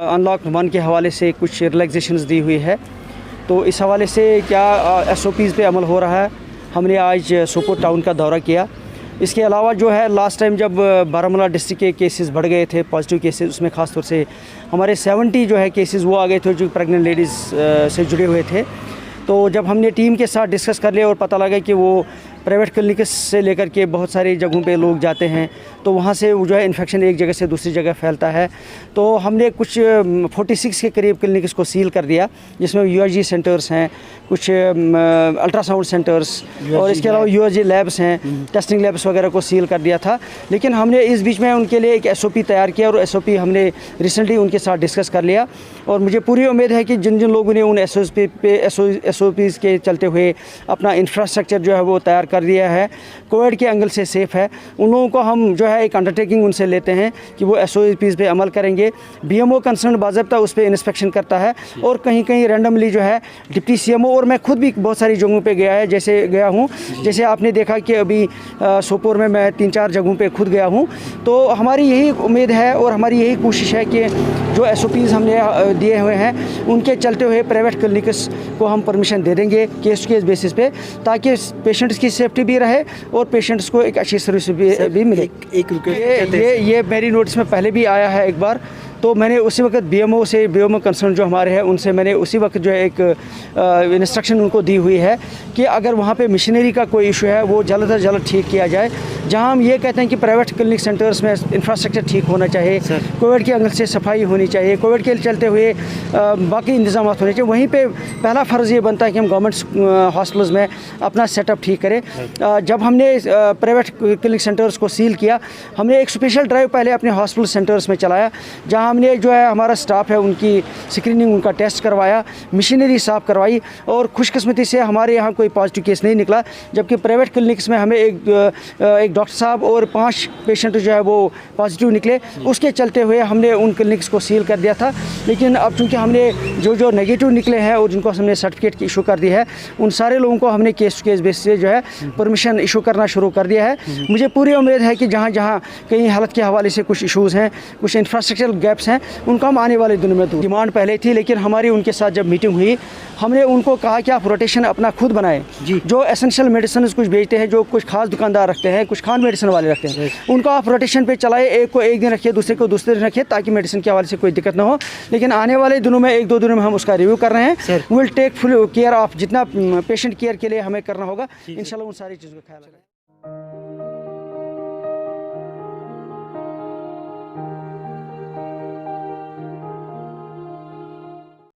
Unlock 1 के हवाले से कुछ रिलैक्सेशंस दी हुई है, तो इस हवाले से क्या SOPs पे अमल हो रहा है। हमने आज सोपोर टाउन का दौरा किया। इसके अलावा जो है लास्ट टाइम जब बारामूला डिस्ट्रिक्ट के केसेस बढ़ गए थे, पॉजिटिव केसेस, उसमें ख़ास तौर से हमारे 70 जो है केसेस वो आ गए थे जो प्रेग्नेंट लेडीज़ से जुड़े हुए थे। तो जब हमने टीम के साथ डिस्कस कर लिया और पता लगा कि वो प्राइवेट क्लिनिक्स से लेकर के बहुत सारी जगहों पे लोग जाते हैं, तो वहाँ से वो जो है इन्फेक्शन एक जगह से दूसरी जगह फैलता है। तो हमने कुछ 46 के करीब क्लिनिक्स को सील कर दिया, जिसमें USG सेंटर्स हैं, कुछ अल्ट्रासाउंड सेंटर्स और इसके अलावा USG लैब्स हैं, टेस्टिंग लैब्स वगैरह को सील कर दिया था। लेकिन हमने इस बीच में उनके लिए एक SOP तैयार किया और SOP हमने रिसेंटली उनके साथ डिस्कस कर लिया। और मुझे पूरी उम्मीद है कि जिन जिन लोगों ने उन SOPs के चलते हुए अपना इंफ्रास्ट्रक्चर जो है वो तैयार कर दिया है, कोविड के एंगल से सेफ़ है, उन लोगों को हम जो है एक अंडरटेकिंग उनसे लेते हैं कि वो SOPs पे अमल करेंगे। BMO कंसर्न बाज़ाब्ता उस पर इंस्पेक्शन करता है और कहीं कहीं रैंडमली जो है डिप्टी CMO, और मैं खुद भी बहुत सारी जगहों पे गया हूँ, जैसे आपने देखा कि अभी सोपोर में मैं 3-4 जगहों पे खुद गया हूँ। तो हमारी यही उम्मीद है और हमारी यही कोशिश है कि जो SOPs हमने दिए हुए हैं उनके चलते हुए प्राइवेट क्लिनिक्स को हम परमिशन दे देंगे केस टू केस बेसिस पे, ताकि पेशेंट्स की सेफ्टी भी रहे और पेशेंट्स को एक अच्छी सर्विस भी मिले। ये मेरी नोटिस में पहले भी आया है एक बार, तो मैंने उसी वक्त BMO कंसर्न जो हमारे हैं उनसे मैंने उसी वक्त जो है एक इंस्ट्रक्शन उनको दी हुई है कि अगर वहाँ पे मशीनरी का कोई इशू है वो जल्द से जल्द ठीक किया जाए। जहाँ हम ये कहते हैं कि प्राइवेट क्लिनिक सेंटर्स में इंफ्रास्ट्रक्चर ठीक होना चाहिए, कोविड के एंगल से सफाई होनी चाहिए, कोविड के चलते हुए बाकी इंतजाम होने चाहिए, वहीं पर पहला फ़र्ज़ ये बनता है कि हम गवर्नमेंट हॉस्पिटल्स में अपना सेटअप ठीक करें। जब हमने प्राइवेट क्लिनिक सेंटर्स को सील किया, हमने एक स्पेशल ड्राइव पहले अपने हॉस्पिटल सेंटर्स में चलाया, जहाँ हमने जो है हमारा स्टाफ है उनकी स्क्रीनिंग, उनका टेस्ट करवाया, मशीनरी साफ़ करवाई और खुशकिस्मती से हमारे यहाँ कोई पॉजिटिव केस नहीं निकला। जबकि प्राइवेट क्लिनिक्स में हमें एक डॉक्टर साहब और 5 पेशेंट जो है वो पॉजिटिव निकले, उसके चलते हुए हमने उन क्लिनिक्स को सील कर दिया था। लेकिन अब चूँकि हमने जो नेगेटिव निकले हैं और जिनको हमने सर्टिफिकेट इशू कर दी है, उन सारे लोगों को हमने केस टू केस बेसिस से जो है परमिशन इशू करना शुरू कर दिया है। मुझे पूरी उम्मीद है कि जहाँ जहाँ कहीं हालत के हवाले से कुछ इशूज़ हैं, कुछ इंफ्रास्ट्रक्चरल गैप्स हैं, उनको हम आने वाले दिनों में दूर। डिमांड पहले थी, लेकिन हमारी उनके साथ जब मीटिंग हुई, हमने उनको कहा कि आप रोटेशन अपना खुद बनाएं। जो एसेंशियल मेडिसिन कुछ बेचते हैं, जो कुछ खास दुकानदार रखते हैं, कुछ खान मेडिसिन वाले रखते हैं, उनको आप रोटेशन पे चलाएं। एक को एक दिन रखिए, दूसरे को दूसरे दिन रखिए, ताकि मेडिसिन के हवाले से कोई दिक्कत ना हो। लेकिन आने वाले दिनों में 1-2 दिनों में हम उसका रिव्यू कर रहे हैं। Will take full care of जितना पेशेंट केयर के लिए हमें करना होगा, इंशाल्लाह उन सारी चीज़ों का ख्याल रखें।